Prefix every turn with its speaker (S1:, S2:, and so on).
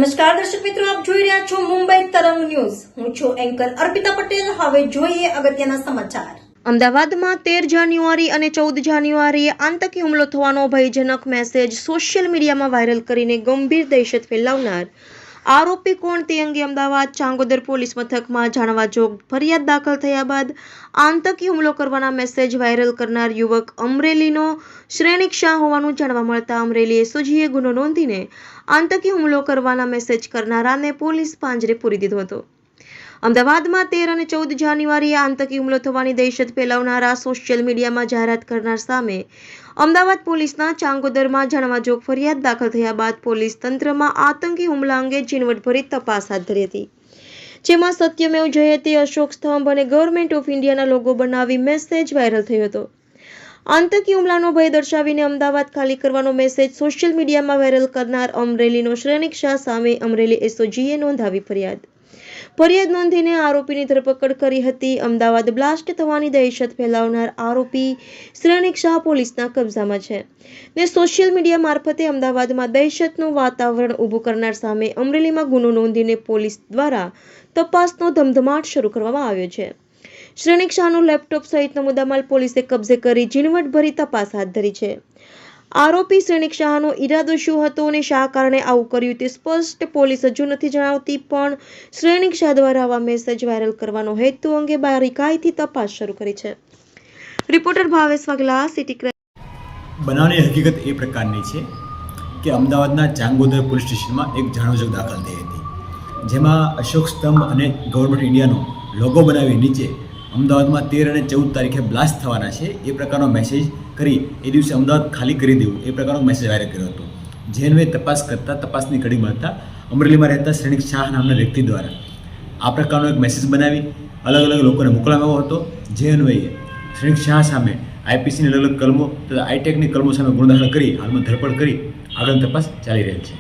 S1: નમસ્કાર દર્શક મિત્રો, આપ જોઈ રહ્યા છો મુંબઈ તરંગ ન્યૂઝ. હું છું એન્કર અર્પિતા પટેલ. હવે જોઈએ અગત્યના સમાચાર. અમદાવાદમાં 13 જાન્યુઆરી અને 14 જાન્યુઆરીએ આતંકી હુમલો થવાનો ભયજનક મેસેજ સોશિયલ મીડિયામાં વાયરલ કરીને ગંભીર દહેશત ફેલાવનાર આરોપી કોણ તે અંગે અમદાવાદ ચાંગોદર પોલીસ મથકમાં જાણવા જોગ ફરિયાદ દાખલ થયા બાદ આતંકી હુમલો કરવાના મેસેજ વાયરલ કરનાર યુવક અમરેલીનો શ્રેણિક શાહ હોવાનું જાણવા મળતા અમરેલી એસઓજીએ ગુનો નોંધીને આતંકી હુમલો કરવાના મેસેજ કરનારાને પોલીસ પાંજરે પૂરી દીધો હતો. અમદાવાદમાં 13 અને 14 જાન્યુઆરીએ આતંકી હુમલો થવાની દહેશત ફેલાવનારા સોશિયલ મીડિયામાં જાહેરાત કરનાર સામે અમદાવાદ પોલીસના ચાંગોદરમાં જાણવાજોગ ફરિયાદ દાખલ થયા બાદ પોલીસ તંત્રમાં આતંકી હુમલા અંગે ઝીણવટભરી તપાસ હાથ ધરી હતી, જેમાં સત્યમેવ જયતે, અશોક સ્તંભ અને ગવર્મેન્ટ ઓફ ઇન્ડિયાના લોગો બનાવી મેસેજ વાયરલ થયો હતો. આતંકી હુમલાનો ભય દર્શાવીને અમદાવાદ ખાલી કરવાનો મેસેજ સોશિયલ મીડિયામાં વાયરલ કરનાર અમરેલીનો શ્રેણિક શાહ સામે અમરેલી એસઓજીએ નોંધાવી ફરિયાદ નોંધીને આરોપીની ધરપકડ કરી હતી. અમદાવાદ બ્લાસ્ટ થવાની દહેશત ફેલાવનાર આરોપી શ્રેણિક શાહ પોલીસના કબજામાં છે ને સોશિયલ મીડિયા મારફતે અમદાવાદમાં દહેશતનું વાતાવરણ ઊભું કરનાર સામે અમરેલીમાં ગુનો નોંધીને પોલીસ દ્વારા તપાસનો ધમધમાટ શરૂ કરવામાં આવ્યો છે. શ્રેણિક શાહનું લેપટોપ સહિતનો મુદ્દામાલ પોલીસે કબજે કરી ઝીણવટભરી તપાસ હાથ ધરી છે. આરોપી શ્રેણિક શાહનો ઈરાદો શું હતો અને શા કારણે આવું કર્યું તે સ્પષ્ટ પોલીસ હજુ નથી જણાવતી, પણ શ્રેણિક શાહ દ્વારા આવા મેસેજ વાયરલ કરવાનો હેતુ અંગે બારીકાઈથી તપાસ શરૂ કરી છે. Reporter Bhavesh Vaghela, city crime.
S2: બનાવની હકીકત એ પ્રકારની છે કે અમદાવાદના ચાંગોદર પોલીસ સ્ટેશનમાં એક જાણવાજોગ દાખલ થઈ હતી, જેમાં અશોક સ્તંભ અને ગવર્મેન્ટ ઇન્ડિયાનો લોગો બનાવી નીચે અમદાવાદમાં 13 અને 14 તારીખે બ્લાસ્ટ થવાના છે એ પ્રકારનો મેસેજ કરી એ દિવસે અમદાવાદ ખાલી કરી દેવું એ પ્રકારનો મેસેજ વાયરલ કર્યો હતો. જેને તપાસ કરતાં તપાસની કડી મળતા અમરેલીમાં રહેતા શ્રેણિક શાહ નામના વ્યક્તિ દ્વારા આ પ્રકારનો એક મેસેજ બનાવી અલગ અલગ લોકોને મોકલવામાં આવ્યો હતો. જે અન્વયે શ્રેણિક શાહ સામે આઈપીસીની અલગ અલગ કલમો તથા આઈટેકની કલમો સામે ગુનો દાખલ કરી હાલમાં ધરપકડ કરી આગળની તપાસ ચાલી રહી છે.